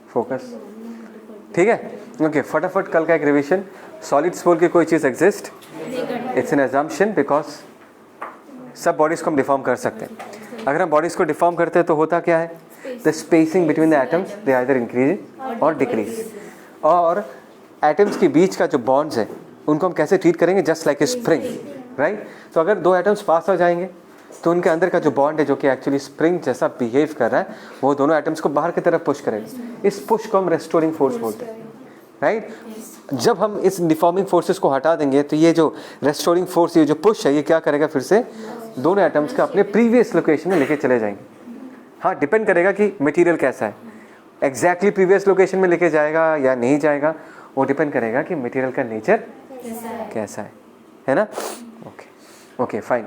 Focus, ठीक है। Okay, फटाफट कल का एक रिविजन। सॉलिड्स बोल के कोई चीज़ exist, it's an assumption, because सब बॉडीज़ को हम डिफॉर्म कर सकते हैं। अगर हम बॉडीज़ को डिफॉर्म करते हैं तो होता क्या है, the spacing between the atoms they either increase और डिक्रीज। और एटम्स के बीच का जो बॉन्ड्स है उनको हम कैसे ट्रीट करेंगे, just like a spring, right. तो अगर दो एटम्स पास हो जाएंगे तो उनके अंदर का जो बॉन्ड है जो कि एक्चुअली स्प्रिंग जैसा बिहेव कर रहा है, वो दोनों एटम्स को बाहर की तरफ पुश करेगा। इस पुश को हम रेस्टोरिंग फोर्स बोलते हैं, राइट। जब हम इस डिफॉर्मिंग फोर्सेस को हटा देंगे तो ये जो रेस्टोरिंग फोर्स, ये जो पुश है, ये क्या करेगा, फिर से दोनों एटम्स का अपने प्रीवियस लोकेशन में लेके चले जाएंगे। हाँ, डिपेंड करेगा कि मटेरियल कैसा है, एग्जैक्टली प्रीवियस लोकेशन में लेके जाएगा या नहीं जाएगा, वो डिपेंड करेगा कि मटेरियल का नेचर कैसा है ना। Okay okay fine.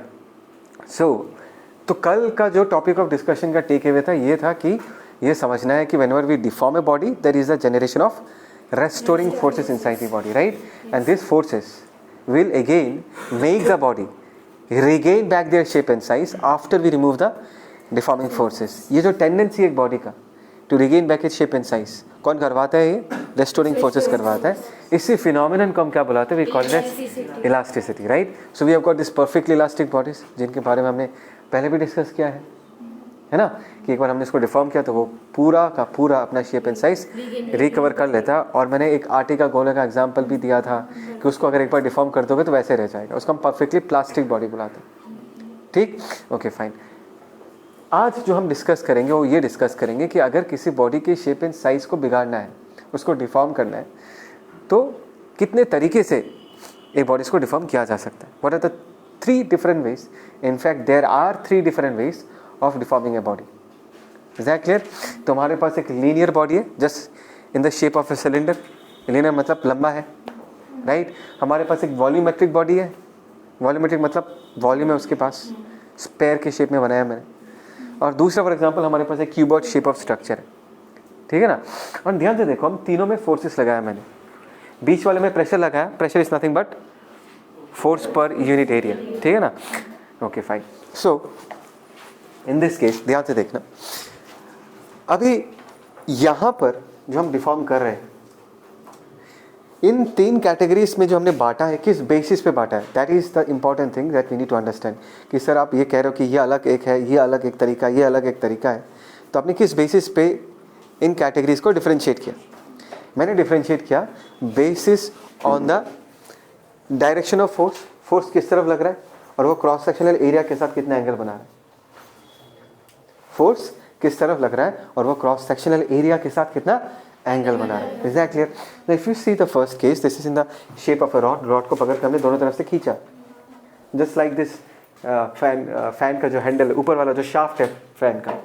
तो कल का जो टॉपिक ऑफ डिस्कशन का टेक अवे था, ये था कि ये समझना है कि whenever we deform a body there is a generation of restoring forces inside the body, right? And these forces will again make the body regain back their shape and size after we remove the deforming forces. ये जो tendency है एक body का to regain back its shape and size, कौन करवाता है? ये restoring forces करवाता है। इसी phenomenon को हम क्या बुलाते हैं? We call it elasticity, right? So we have got this perfectly elastic bodies जिनके बारे में हमने पहले भी डिस्कस किया है ना, कि एक बार हमने इसको डिफॉर्म किया तो वो पूरा का पूरा अपना शेप एंड साइज रिकवर कर लेता। और मैंने एक आटे का गोले का एग्जांपल भी दिया था कि उसको अगर एक बार डिफॉर्म कर दोगे तो वैसे रह जाएगा, उसको हम परफेक्टली प्लास्टिक बॉडी बुलाते हैं, ठीक। Okay fine. आज जो हम डिस्कस करेंगे वो ये डिस्कस करेंगे कि अगर किसी बॉडी के शेप एंड साइज को बिगाड़ना है, उसको डिफॉर्म करना है, तो कितने तरीके से एक बॉडीज को डिफॉर्म किया जा सकता है। What are the 3 different ways? In fact there are 3 different ways of deforming a body. Is that clear? तो हमारे पास एक लीनियर बॉडी है, just in the shape of a cylinder. Linear मतलब लंबा है, राइट। हमारे पास एक वॉल्यूमेट्रिक बॉडी है, वॉल्यूमेट्रिक मतलब वॉल्यूम है उसके पास, स्पेयर के शेप में बनाया मैंने। और दूसरा फॉर एग्जांपल हमारे पास एक क्यूबॉइड शेप ऑफ स्ट्रक्चर है, ठीक है ना। और ध्यान से देखो, हम तीनों में फोर्सेस लगाया मैंने। बीच वाले में प्रेशर लगाया, pressure is nothing but force per unit area, ठीक है ना। Okay fine. So in this case ध्यान से देखना, अभी यहाँ पर जो हम डिफॉर्म कर रहे हैं, इन 3 कैटेगरीज में जो हमने बांटा है, किस बेसिस पे बांटा है, that is the important thing that we need to understand. कि सर आप ये कह रहे हो कि ये अलग एक है, ये अलग एक तरीका, ये अलग एक तरीका है, तो आपने किस बेसिस पे इन कैटेगरीज को डिफरेंशिएट किया? मैंने डिफरेंशिएट किया basis on the direction of force, force किस तरफ लग रहा है और वो क्रॉस सेक्शनल एरिया के साथ कितना एंगल बना रहा है। फोर्स किस तरफ लग रहा है और वो क्रॉस सेक्शनल एरिया के साथ कितना एंगल बना रहा है। Is that clear? Now if you see the first case, this is in the shape of a rod. Rod को पकड़ के हमने दोनों तरफ से खींचा, जस्ट लाइक दिस। फैन का जो हैंडल है, ऊपर वाला जो शाफ्ट है फैन का,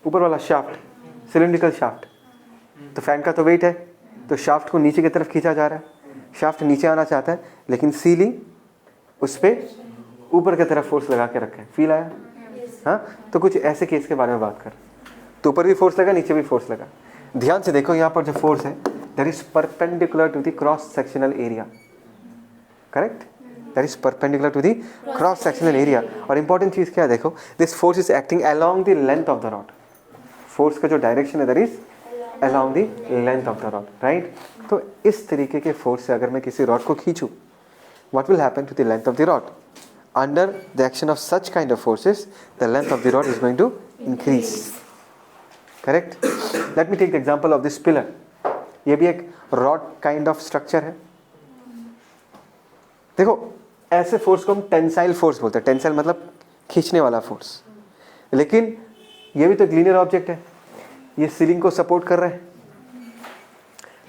ऊपर वाला शाफ्ट, सिलिंड्रिकल शाफ्ट, तो फैन का तो वेट है, तो शाफ्ट को नीचे की तरफ खींचा जा रहा है। शाफ्ट नीचे आना चाहता है, लेकिन सीलिंग उस पर ऊपर की तरफ फोर्स लगा के रखा है। फील आया? हाँ, तो कुछ ऐसे केस के बारे में बात कर, तो ऊपर भी फोर्स लगा, नीचे भी फोर्स लगा। ध्यान से देखो, यहाँ पर जो फोर्स है that is perpendicular to the cross sectional area, correct? That is perpendicular to the cross sectional area. और इंपॉर्टेंट चीज क्या है, देखो, this force is acting along the length of the rod. Force का जो डायरेक्शन है that is along the length of the rod, right. तो इस तरीके के फोर्स से अगर मैं किसी रॉड को खींचूं, what will happen to the length of the rod? Under the action of such kind of forces, the length of the rod is going to increase. Correct? Let me take the example of this pillar. ये भी एक rod kind of structure है। देखो, ऐसे force को हम tensile force बोलते हैं। टेंसाइल मतलब खींचने वाला फोर्स। लेकिन ये भी तो एक लीनियर ऑब्जेक्ट है, ये सीलिंग को सपोर्ट कर रहा है।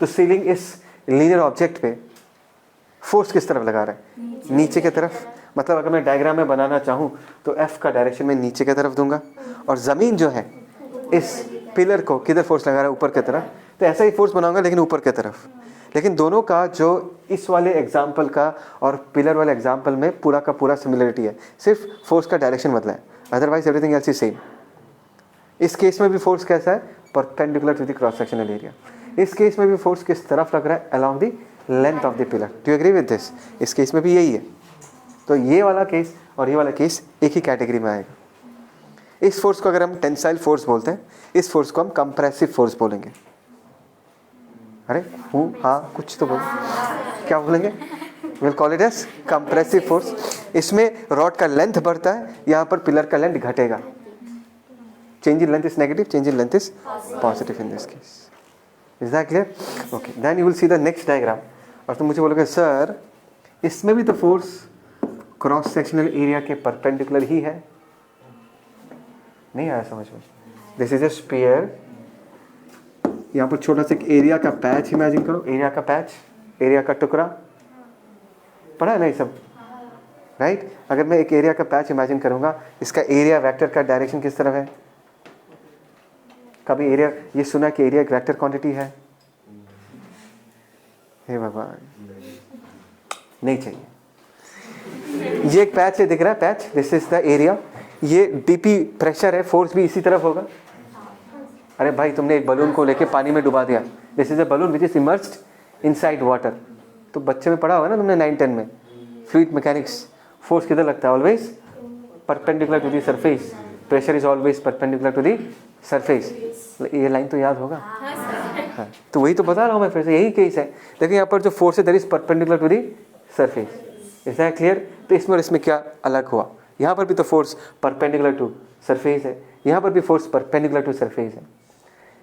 तो सीलिंग इस लीनियर ऑब्जेक्ट पे फोर्स किस तरफ लगा रहा है? नीचे की तरफ। मतलब अगर मैं डायग्राम में बनाना चाहूँ तो एफ का डायरेक्शन में नीचे की तरफ दूंगा, और ज़मीन जो है इस पिलर को किधर फोर्स लगा रहा है? ऊपर की तरफ। तो ऐसा ही फोर्स बनाऊंगा लेकिन ऊपर की तरफ। लेकिन दोनों का जो इस वाले एग्जाम्पल का और पिलर वाले एग्जाम्पल में पूरा का पूरा सिमिलरिटी है, सिर्फ फोर्स का डायरेक्शन बदला है, otherwise everything else is same. इस केस में भी फोर्स कैसा है? Perpendicular to the cross sectional area. इस केस में भी फोर्स किस तरफ लग रहा है? Along the length of the pillar. Do you agree with this? इस केस में भी यही है। तो ये वाला केस और ये वाला केस एक ही कैटेगरी में आएगा। इस फोर्स को अगर हम टेंसाइल फोर्स बोलते हैं, इस फोर्स को हम कंप्रेसिव फोर्स बोलेंगे। अरे हाँ कुछ तो बोलो, क्या बोलेंगे? Will call it as compressive force. इसमें रॉड का लेंथ बढ़ता है, यहाँ पर पिलर का लेंथ घटेगा। Change in length is negative, change in length is positive in this case. Is that clear? Okay, then you will see the next diagram. और तुम मुझे बोलोगे सर इसमें भी तो फोर्स क्रॉस सेक्शनल एरिया के परपेंडिकुलर ही है। नहीं आया समझ में? दिस इज ए स्फीयर, यहाँ पर छोटा सा एक एरिया का पैच इमेजिन करो, एरिया का पैच, एरिया का टुकड़ा, पढ़ा है ना ये सब, राइट? अगर मैं एक एरिया का पैच इमेजिन करूंगा, इसका एरिया वेक्टर का डायरेक्शन किस तरफ है? कभी एरिया ये सुना कि एरिया एक वेक्टर क्वांटिटी है? हे भगवान, नहीं चाहिए। ये एक पैच है, दिख रहा है patch, this is the area. ये डीपी प्रेशर है, फोर्स भी इसी तरफ होगा। अरे भाई तुमने एक बलून को लेके पानी में डुबा दिया, this is a balloon which is immersed inside water. तो बच्चे में पढ़ा होगा ना तुमने 9-10 में, फ्लूइड मैकेनिक्स। फोर्स किधर लगता है? Always perpendicular to the surface, pressure is always perpendicular to the surface. ये लाइन तो याद होगा। हाँ, तो वही तो बता रहा हूँ मैं फिर से, यही केस है। देखिए यहाँ पर जो फोर्स है that is perpendicular to the surface. Is that clear? तो इसमें और इसमें क्या अलग हुआ? यहाँ पर भी तो फोर्स परपेंडिकुलर टू सरफेस है, यहाँ पर भी फोर्स परपेंडिकुलर टू सरफेस है,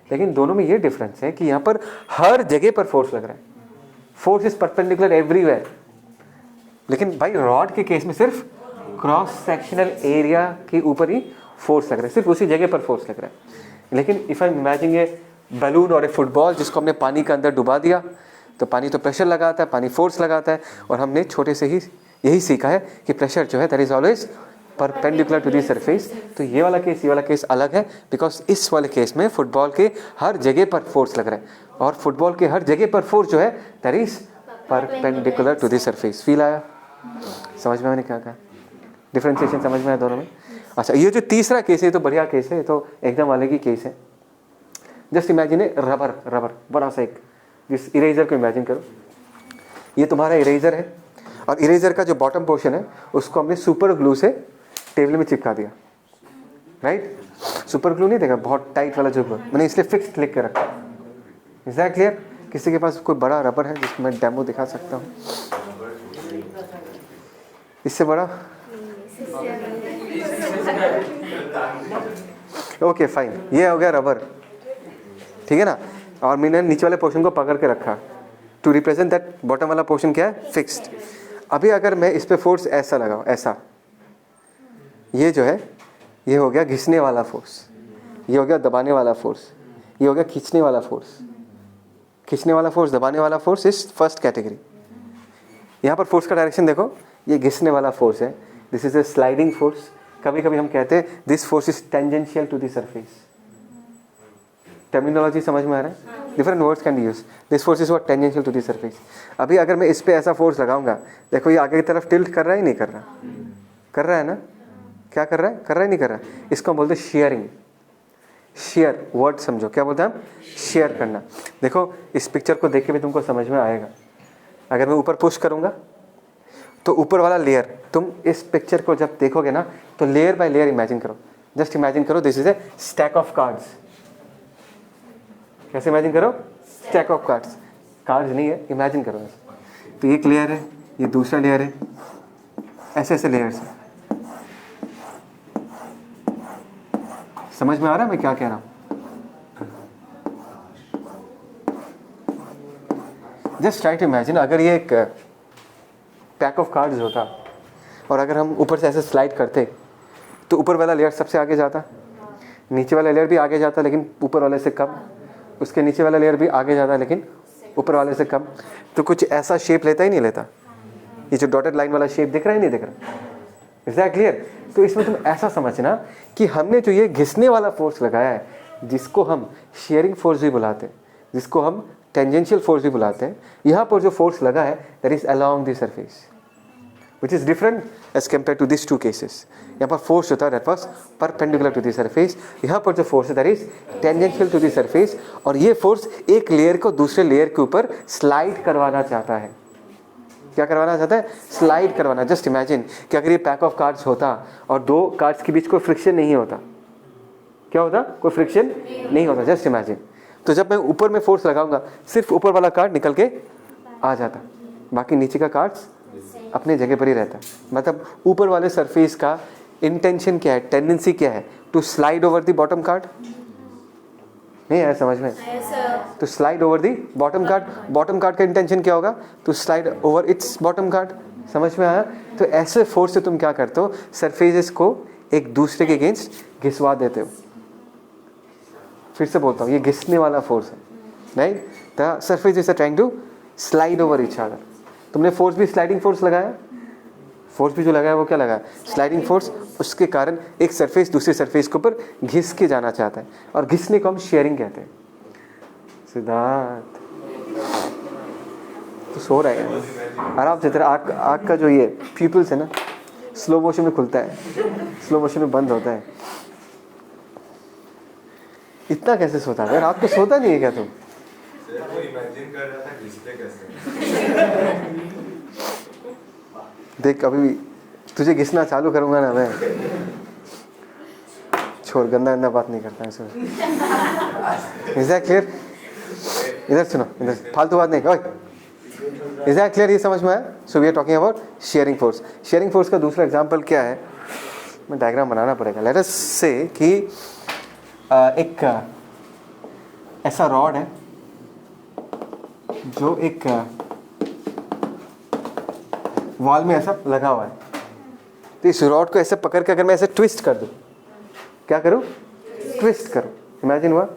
लेकिन दोनों में ये डिफरेंस है कि यहाँ पर हर जगह पर फोर्स लग रहा है। Force is perpendicular everywhere. लेकिन भाई रॉड के केस में सिर्फ क्रॉस सेक्शनल एरिया के ऊपर ही फोर्स लग रहा है, सिर्फ उसी जगह पर फोर्स लग रहा है। लेकिन if I imagine A balloon और ए फुटबॉल जिसको हमने पानी के अंदर डुबा दिया, तो पानी तो प्रेशर लगाता है, पानी फोर्स लगाता है, और हमने छोटे से ही यही सीखा है कि प्रेशर जो है that is always perpendicular to the surface. तो ये वाला केस अलग है, बिकॉज इस वाले केस में फुटबॉल के हर जगह पर फोर्स लग रहा है, और फुटबॉल के हर जगह पर फोर्स जो है that is perpendicular to the surface. Feel आया? समझ में मैंने क्या कहा? डिफरेंशिएशन समझ में आया दोनों में? अच्छा, ये जो तीसरा केस है तो बढ़िया केस है, ये तो एकदम अलग ही केस है। जस्ट इमेजिन ए रबर बड़ा सा एक, जिस इरेजर को इमेजिन करो, ये तुम्हारा इरेजर है, और इरेजर का जो बॉटम पोर्शन है उसको हमने सुपर ग्लू से टेबल में चिपका दिया, राइट? सुपर ग्लू नहीं देखा, बहुत टाइट वाला जो ग्लू, मैंने इसलिए फिक्स लिख के रखा। Is that clear? किसी के पास कोई बड़ा रबर है जिसको मैं डेमो दिखा सकता हूँ? इससे बड़ा? ओके फाइन, ये हो गया रबर, ठीक है ना? और मैंने नीचे वाले पोर्शन को पकड़ के रखा टू रिप्रेजेंट दैट बॉटम वाला पोर्शन क्या है? फिक्स्ड। अभी अगर मैं इस पे फोर्स ऐसा लगाऊं, ऐसा, ये जो है ये हो गया घिसने वाला फोर्स, ये हो गया दबाने वाला फोर्स, ये हो गया खींचने वाला फोर्स। खींचने वाला फोर्स, दबाने वाला फोर्स इज फर्स्ट कैटेगरी। यहाँ पर फोर्स का डायरेक्शन देखो, ये घिसने वाला फोर्स है, this is a sliding force. कभी कभी हम कहते हैं this force is tangential to the surface. Terminology समझ में आ रहा है? Different words can be use. This force is what tangential to the surface. अभी अगर मैं इस पे ऐसा फोर्स लगाऊंगा, देखो ये आगे की तरफ टिल्ट कर रहा है, नहीं कर रहा? कर रहा है ना? क्या कर रहा है? कर रहा है, नहीं कर रहा? इसको हम बोलते हैं शेयरिंग। शेयर वर्ड समझो, क्या बोलते हैं हम? शेयर करना। देखो इस पिक्चर को देख के भी तुमको समझ में आएगा। अगर मैं ऊपर पुश करूंगा तो ऊपर वाला लेयर, तुम इस पिक्चर को जब देखोगे ना तो लेयर बाय लेयर इमेजिन करो। जस्ट इमेजिन करो this is A stack of cards. कैसे इमेजिन करो? स्टैक ऑफ कार्ड्स, कार्ड्स नहीं है, इमेजिन करो। तो एक लेयर है, ये दूसरा लेयर है, ऐसे ऐसे लेयर्स है। समझ में आ रहा है मैं क्या कह रहा हूं? जस्ट ट्राई टू इमेजिन, अगर ये एक पैक ऑफ कार्ड्स होता और अगर हम ऊपर से ऐसे स्लाइड करते तो ऊपर वाला लेयर सबसे आगे जाता, नीचे वाला लेयर भी आगे जाता लेकिन ऊपर वाले से कम, उसके नीचे वाला लेयर भी आगे जाता लेकिन ऊपर वाले से कम। तो कुछ ऐसा शेप लेता ही नहीं लेता। ये जो डॉटेड लाइन वाला शेप दिख रहा है, नहीं दिख रहा? Is that clear? तो इसमें तुम ऐसा समझना कि हमने जो ये घिसने वाला फोर्स लगाया है, जिसको हम शेयरिंग फोर्स भी बुलाते हैं, जिसको हम टेंजेंशियल फोर्स भी बुलाते हैं, यहाँ पर जो फोर्स लगा है that is along the surface, which is different as compared to these two cases. यहाँ पर फोर्स होता है that was perpendicular to the surface, यहाँ पर जो फोर्स है that is tangential to the surface, और ये फोर्स एक लेयर को दूसरे लेयर के ऊपर स्लाइड करवाना चाहता है। क्या करवाना चाहता है? स्लाइड करवाना। जस्ट इमेजिन कि अगर ये पैक ऑफ कार्ड्स होता और दो कार्ड्स के बीच कोई फ्रिक्शन नहीं होता, क्या होता, कोई फ्रिक्शन नहीं होता। जस्ट इमेजिन, तो जब मैं ऊपर में फोर्स लगाऊंगा सिर्फ ऊपर वाला कार्ड निकल के आ जाता, बाकी नीचे का कार्ड्स अपने जगह पर ही रहता। मतलब ऊपर वाले सरफेस का इंटेंशन क्या है, टेंडेंसी क्या है, to slide over the bottom card. नहीं आया समझ में? To slide over the bottom card. Bottom card का इंटेंशन क्या होगा, to slide over its bottom card. समझ में आया? तो ऐसे फोर्स से तुम क्या करते हो, सरफेसेस को एक दूसरे के अगेंस्ट घिसवा देते हो। फिर से बोलता हूँ, ये घिसने वाला फोर्स है, right? The surfaces are trying to slide over each other. तुमने फोर्स भी स्लाइडिंग फोर्स लगाया, फोर्स भी जो लगाया वो क्या लगाया, स्लाइडिंग फोर्स। उसके कारण एक सरफेस दूसरे सरफेस के ऊपर घिस के जाना चाहता है, और घिसने को हम शेयरिंग कहते हैं। सिद्धार्थ तो सो रहा है आराम से। तेरा आँख का जो ये प्यूपिल्स है ना, स्लो मोशन में खुलता है, स्लो मोशन में बंद होता है। इतना कैसे सोता है? रात को सोता नहीं है क्या तुम? इमेजिन कर रहा था घिसते कैसे। देख अभी तुझे घिसना चालू करूंगा ना मैं, छोड़, गंदा गंदा बात नहीं करता है। Is that clear? इधर सुनो, इधर फालतू बात नहीं। Is that clear? ये समझ में आया? So we are talking about shearing force. Shearing force का दूसरा एग्जांपल क्या है, मैं डायग्राम बनाना पड़ेगा। लेट अस से कि एक ऐसा रॉड है जो एक वॉल में ऐसा लगा हुआ है। तो इस रॉड को ऐसे पकड़ के अगर मैं ऐसे ट्विस्ट कर दूं, क्या करूं, ट्विस्ट करूं, इमेजिन हुआ,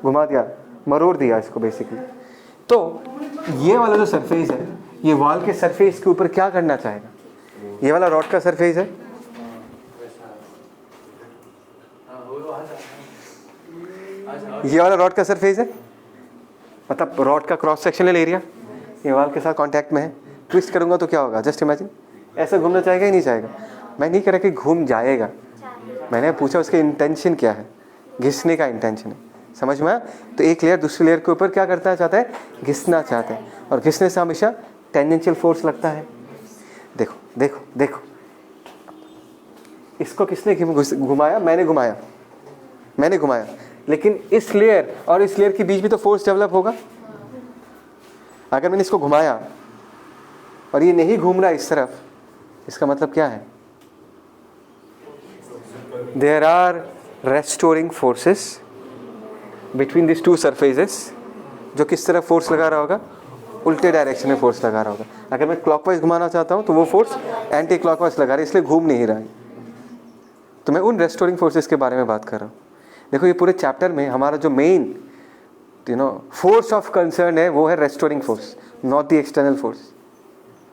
घुमा दिया, मरोड़ दिया इसको बेसिकली। तो ये वाला जो सरफेस है, ये वॉल के सरफेस के ऊपर क्या करना चाहेगा, ये वाला रॉड का सरफेस है, ये वाला रॉड का सरफेस है, मतलब रॉड का क्रॉस सेक्शनल एरिया ये वॉल के साथ कांटेक्ट में है। ट्विस्ट करूंगा तो क्या होगा, जस्ट इमेजिन, ऐसा घूमना चाहेगा ही नहीं चाहेगा? मैं नहीं कह रहा कि घूम जाएगा, मैंने पूछा उसके इंटेंशन क्या है, घिसने का इंटेंशन है। समझ में आया? तो एक लेयर दूसरी लेयर के ऊपर क्या करता है, चाहता है, घिसना चाहता है, और घिसने से हमेशा टेंजेंशियल फोर्स लगता है। देखो देखो देखो, इसको किसने घुमाया, मैंने घुमाया, मैंने घुमाया, लेकिन इस लेयर और इस लेयर के बीच भी तो फोर्स डेवलप होगा। अगर मैंने इसको घुमाया और ये नहीं घूम रहा इस तरफ, इसका मतलब क्या है, there are restoring forces between this two surfaces. जो किस तरफ फोर्स लगा रहा होगा, उल्टे डायरेक्शन में फोर्स लगा रहा होगा। अगर मैं क्लॉकवाइज घुमाना चाहता हूँ तो वो फोर्स एंटी क्लॉकवाइज लगा रहा है, इसलिए घूम नहीं रहा है। तो मैं उन रेस्टोरिंग फोर्सेस के बारे में बात कर रहा हूँ। देखो ये पूरे चैप्टर में हमारा जो मेन फोर्स ऑफ कंसर्न है वो है restoring force, not the external force.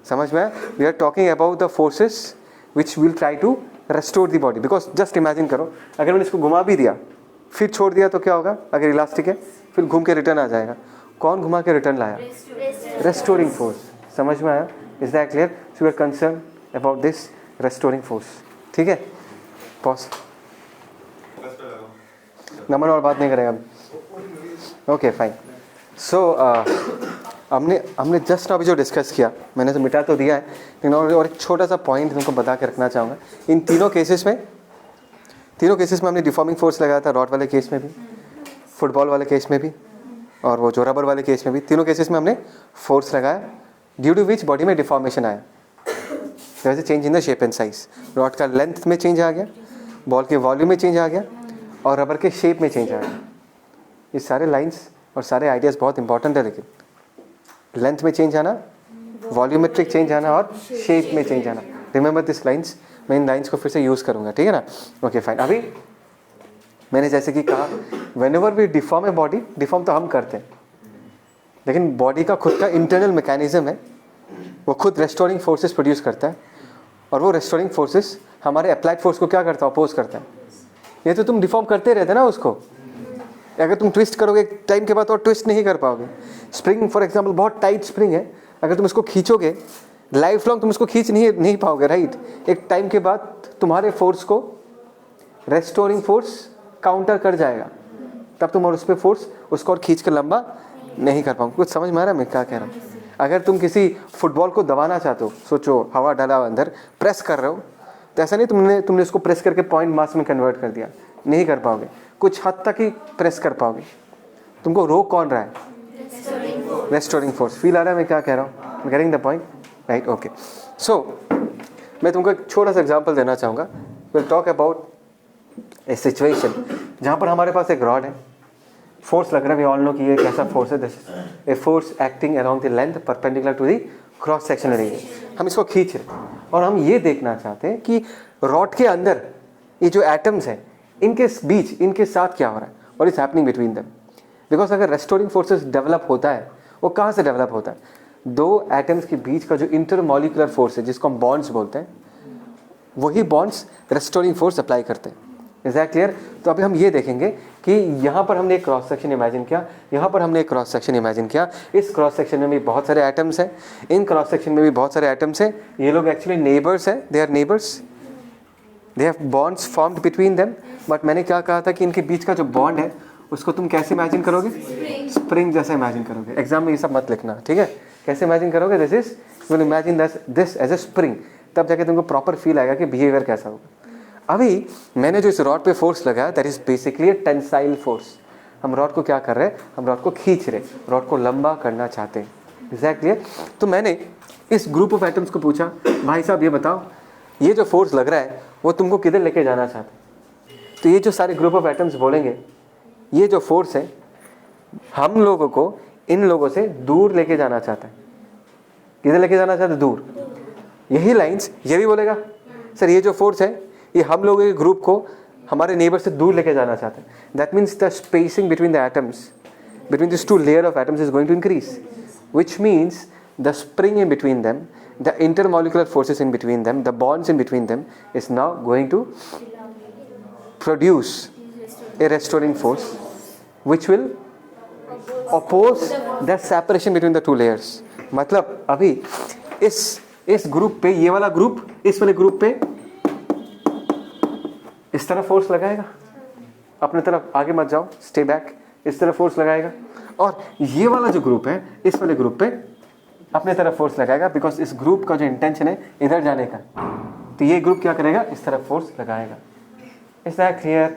समझ में? We are talking about the forces which will try to restore the body. Because just imagine करो, अगर मैंने इसको घुमा भी दिया फिर छोड़ दिया तो क्या होगा, अगर इलास्टिक है फिर घूम के रिटर्न आ जाएगा। कौन घुमा के रिटर्न लाया, रेस्टोरिंग फोर्स। समझ में आया? Is that clear? So we are concern about this restoring force. ठीक है, पॉज, नमन और बात नहीं करेगा। Okay fine. सो हमने जस्ट अभी जो डिस्कस किया, मैंने तो मिटा तो दिया है, लेकिन और एक छोटा सा पॉइंट तुमको बता के रखना चाहूँगा। इन तीनों केसेस में हमने डिफॉर्मिंग फोर्स लगाया था, रॉड वाले केस में भी, फुटबॉल वाले केस में भी, और वो जो रबर वाले केस में भी। तीनों केसेस में हमने फोर्स लगाया, ड्यू टू विच बॉडी में डिफॉर्मेशन आया, वैसे change in the shape and size. Rod का लेंथ में चेंज आ गया, बॉल के वॉल्यूम में चेंज आ गया, और रबर के शेप में चेंज आ गया। ये सारे लाइन्स और सारे आइडियाज़ बहुत इंपॉर्टेंट है, लेकिन लेंथ में चेंज आना, वॉल्यूमेट्रिक चेंज आना और शेप में चेंज आना। रिमेंबर दिस लाइन्स, मैं इन लाइन्स को फिर से यूज़ करूँगा, ठीक है ना? Okay fine. अभी मैंने जैसे कि कहा, whenever we deform a body, deform तो हम करते हैं, लेकिन बॉडी का खुद का इंटरनल मैकेनिज्म है, वो खुद रेस्टोरिंग फोर्सेस प्रोड्यूस करता है, और वो रेस्टोरिंग फोर्सेस हमारे अप्लाइड फोर्स को क्या करता है, अपोज करता है। ये तो तुम डिफॉर्म करते रहते ना उसको, अगर तुम ट्विस्ट करोगे एक टाइम के बाद और ट्विस्ट नहीं कर पाओगे। स्प्रिंग फॉर एग्जांपल बहुत टाइट स्प्रिंग है, अगर तुम इसको खींचोगे लाइफ लॉन्ग तुम इसको खींच नहीं पाओगे, राइट? एक टाइम के बाद तुम्हारे फोर्स को रेस्टोरिंग फोर्स काउंटर कर जाएगा, तब तुम और उस पर फोर्स उसको और खींच कर लंबा नहीं कर पाओगे। कुछ समझ में आ रहा है मैं क्या कह रहा हूँ? अगर तुम किसी फुटबॉल को दबाना चाहते हो, सोचो हवा डाला अंदर, प्रेस कर रहे हो, तो ऐसा नहीं तुमने उसको प्रेस करके पॉइंट मास में कन्वर्ट कर दिया, नहीं कर पाओगे। कुछ हद तक ही प्रेस कर पाओगे। तुमको रोक कौन रहा है? Restoring force. फील आ रहा है मैं क्या कह रहा हूँ? Getting the point, right? Okay, so मैं तुमको एक छोटा सा एग्जांपल देना चाहूँगा। Will talk about a situation जहाँ पर हमारे पास एक रॉड है, फोर्स लग रहा है, वी ऑल नो कि ये कैसा फोर्स है, this a force acting around the length perpendicular to the cross sectional area. हम इसको खींच रहे हैं और हम ये देखना चाहते हैं कि रॉड के अंदर ये जो एटम्स हैं इनके बीच, इनके साथ क्या हो रहा है, what is happening between them. Because अगर रेस्टोरिंग फोर्सेस डेवलप होता है, वो कहाँ से डेवलप होता है? दो एटम्स के बीच का जो इंटरमॉलिक्यूलर फोर्स है, जिसको हम बॉन्ड्स बोलते हैं, वही बॉन्ड्स रेस्टोरिंग फोर्स अप्लाई करते हैं। Is that clear? तो अभी हम ये देखेंगे कि यहाँ पर हमने एक क्रॉस सेक्शन इमेजिन किया, यहाँ पर हमने एक क्रॉस सेक्शन इमेजिन किया। इस क्रॉस सेक्शन में भी बहुत सारे एटम्स हैं, इन क्रॉस सेक्शन में भी बहुत सारे एटम्स हैं। ये लोग एक्चुअली नेबर्स हैं, they are neighbours, they have bonds formed between them. But मैंने क्या कहा था कि इनके बीच का जो बॉन्ड है उसको तुम कैसे इमेजिन करोगे? स्प्रिंग जैसा इमेजिन करोगे। एग्जाम में ये सब मत लिखना, ठीक है? कैसे इमेजिन करोगे? This is, will imagine this as a spring, तब जाके तुमको प्रॉपर फील आएगा कि बिहेवियर कैसा होगा। अभी मैंने जो इस रॉड पे फोर्स लगाया, that is basically A tensile force. हम रॉड को क्या कर रहे हैं? हम रॉड को खींच रहे, रॉड को लंबा करना चाहते हैं। एग्जैक्टली। तो मैंने इस ग्रुप ऑफ एटम्स को पूछा, भाई साहब ये बताओ, ये जो फोर्स लग रहा है वो तुमको किधर लेके जाना चाहते हैं? तो ये जो सारे ग्रुप ऑफ एटम्स बोलेंगे, ये जो फोर्स है हम लोगों को इन लोगों से दूर लेके जाना चाहता है। किधर लेके जाना चाहता है? दूर। यही लाइंस ये भी बोलेगा, सर ये जो फोर्स है ये हम लोगों के ग्रुप को हमारे नेबर से दूर लेके जाना चाहते हैं। That means the spacing between the atoms, between this two layer of atoms is going to increase, which means the spring in between them, the intermolecular forces in between them, the bonds in between them is now going to produce a restoring force which will oppose the separation between the two layers. मतलब अभी इस group पे, ये वाला group इस वाले group पे इस तरफ फोर्स लगाएगा, अपने तरफ आगे मत जाओ, स्टे बैक, इस तरफ फोर्स लगाएगा। और ये वाला जो ग्रुप है इस वाले ग्रुप पे अपने तरफ फोर्स लगाएगा, बिकॉज इस ग्रुप का जो इंटेंशन है इधर जाने का, तो ये ग्रुप क्या करेगा? इस तरफ फोर्स लगाएगा। Is that clear?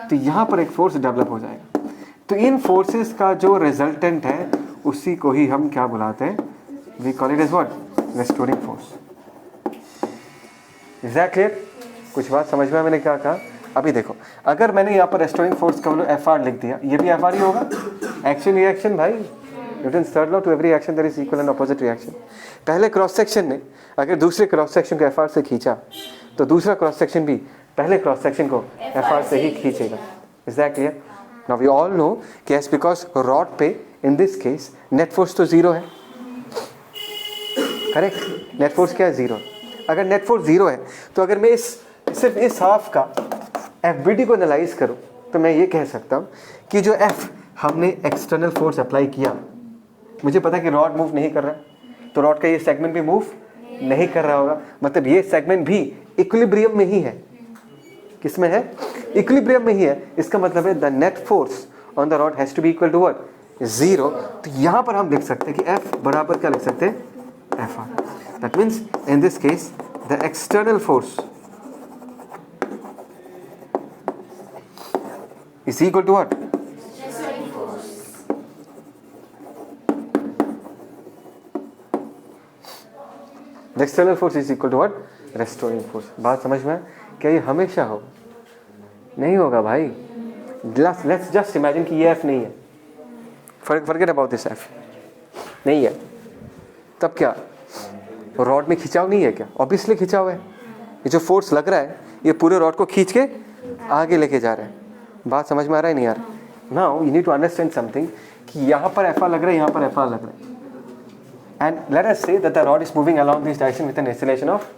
तो यहाँ पर एक फोर्स डेवलप हो जाएगा। तो इन फोर्सेस का जो रिजल्टेंट है उसी को ही हम क्या बुलाते हैं? We call it as what? Restoring force. Is that clear? कुछ बात समझ में? मैंने क्या कहा? अभी देखो, अगर मैंने यहाँ पर रेस्टोरिंग फोर्स का FR लिख दिया, ये भी FR ही होगा। एक्शन रिएक्शन भाई, Newton's third law, to every action there is equal and opposite reaction. पहले क्रॉस सेक्शन ने अगर दूसरे क्रॉस सेक्शन को FR से खींचा, तो दूसरा क्रॉस सेक्शन भी पहले क्रॉस सेक्शन को FR से ही खींचेगा। Is that clear? Now we all know कि एज बिकॉज रॉड पे in this case net force तो जीरो है, करेक्ट? नेट फोर्स क्या है? जीरो। अगर नेट फोर्स जीरो है तो अगर मैं सिर्फ इस हाफ का FBD को एनालाइज करूं, तो मैं ये कह सकता हूं कि जो F हमने एक्सटर्नल फोर्स अप्लाई किया, मुझे पता है कि रॉड मूव नहीं कर रहा है, तो रॉड का ये सेगमेंट भी मूव नहीं कर रहा होगा, मतलब ये सेगमेंट भी इक्विलिब्रियम में ही है। किस में है? इक्विलिब्रियम में ही है। इसका मतलब है the net force on the rod has to be equal to what? Zero. तो यहाँ पर हम लिख सकते हैं कि F बराबर क्या लिख सकते हैं? FR। That means in this case the external force is equal to what? Restoring force. The external force is equal to what? Restoring force. बात समझ में? क्या ये हमेशा होगा? नहीं होगा भाई। Let's just imagine कि ये F नहीं है। Forget about this F. नहीं है। तब क्या? रॉड में खिंचाव नहीं है क्या? ऑब्वियसली खिंचाव है। ये जो फोर्स लग रहा है ये पूरे रॉड को खींच के आगे लेके जा रहा है। बात समझ में आ रहा है नहीं यार? Now you need to understand something कि यहाँ पर FR लग रहा है, यहाँ पर FR लग रहा है, and let us say that the rod is moving along this direction with an acceleration of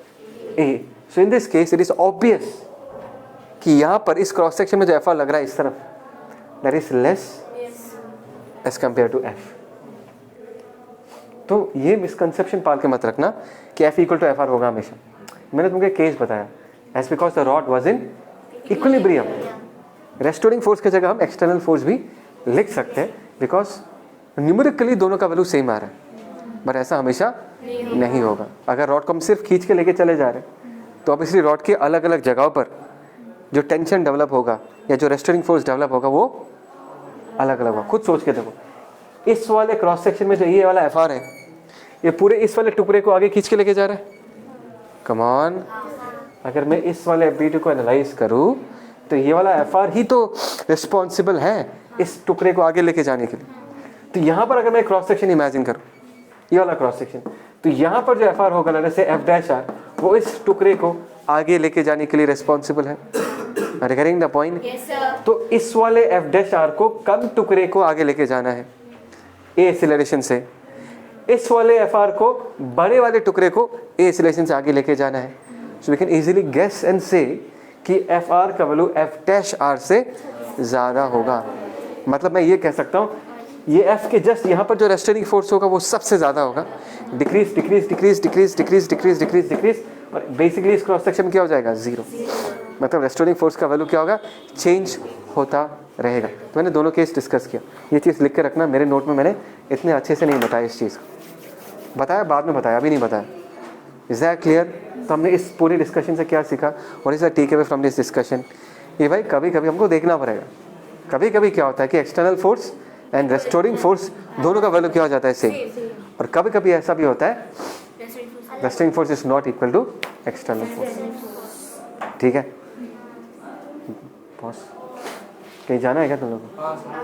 A. So in this case it is obvious कि यहाँ पर इस क्रॉस सेक्शन में जो FR लग रहा है इस तरफ, that is less as compare to F. तो ये मिसकंसेप्शन पाल के मत रखना कि F इक्वल टू FR होगा हमेशा। मैंने तुमको केस बताया, as because the rod was in equilibrium. Restoring force की जगह हम एक्सटर्नल फोर्स भी लिख सकते हैं, बिकॉज न्यूमेरिकली दोनों का वैल्यू सेम आ रहा है, बट ऐसा हमेशा नहीं होगा। अगर रॉड को हम सिर्फ खींच के लेके चले जा रहे हैं तो ऑब्वियसली रॉड के अलग अलग जगहों पर जो टेंशन डेवलप होगा या जो रेस्टोरिंग फोर्स डेवलप होगा वो अलग अलग होगा। खुद सोच के देखो, इस वाले क्रॉस सेक्शन में जो ये वाला एफ आर है, ये पूरे इस वाले टुकड़े को आगे खींच के लेके जा रहा है। कम ऑन, अगर मैं इस वाले एफ को एनालाइज करूँ तो ये वाला एफ आर ही तो रिस्पॉन्सिबल है इस टुकड़े को आगे लेके जाने के लिए। तो यहाँ पर अगर मैं क्रॉस सेक्शन इमेजिन करूँ, ये वाला क्रॉस सेक्शन, तो यहाँ पर जो एफ आर होगा जैसे एफ डैश आर, वो इस टुकड़े को आगे लेके जाने के लिए रिस्पॉन्सिबल है। Regarding the point, Yes, sir. तो इस वाले एफ डैश आर को कम टुकड़े को आगे लेके जाना है ए एक्सीलरेशन से, इस वाले एफ आर को बड़े वाले टुकड़े को ए एक्सीलरेशन से आगे लेके जाना है। So we can easily guess and say कि एफ आर का वैल्यू एफ डैश आर से ज़्यादा होगा। मतलब मैं ये कह सकता हूँ ये एफ के जस्ट यहाँ पर जो रेस्टोरिंग फोर्स होगा वो सबसे ज़्यादा होगा। Decrease decrease decrease decrease decrease decrease decrease decrease, और बेसिकली इस क्रॉस सेक्शन में क्या हो जाएगा, जीरो। मतलब रेस्टोरिंग फोर्स का वैल्यू क्या होगा, चेंज होता रहेगा। तो मैंने दोनों केस डिस्कस किया, ये चीज़ लिख के रखना, मेरे नोट में मैंने इतने अच्छे से नहीं बताया इस चीज़ को, बताया बाद में बताया, अभी नहीं बताया। Is that clear? तो हमने इस पूरी डिस्कशन से क्या सीखा, और is that take away from this discussion? ये भाई कभी कभी हमको देखना पड़ेगा, कभी कभी क्या होता है कि external force and restoring force दोनों का वैल्यू क्या हो जाता है, सेम। और कभी कभी ऐसा भी होता है restoring force is not equal to external force. ठीक है बॉस, कहीं जाना है क्या तुम लोगों को?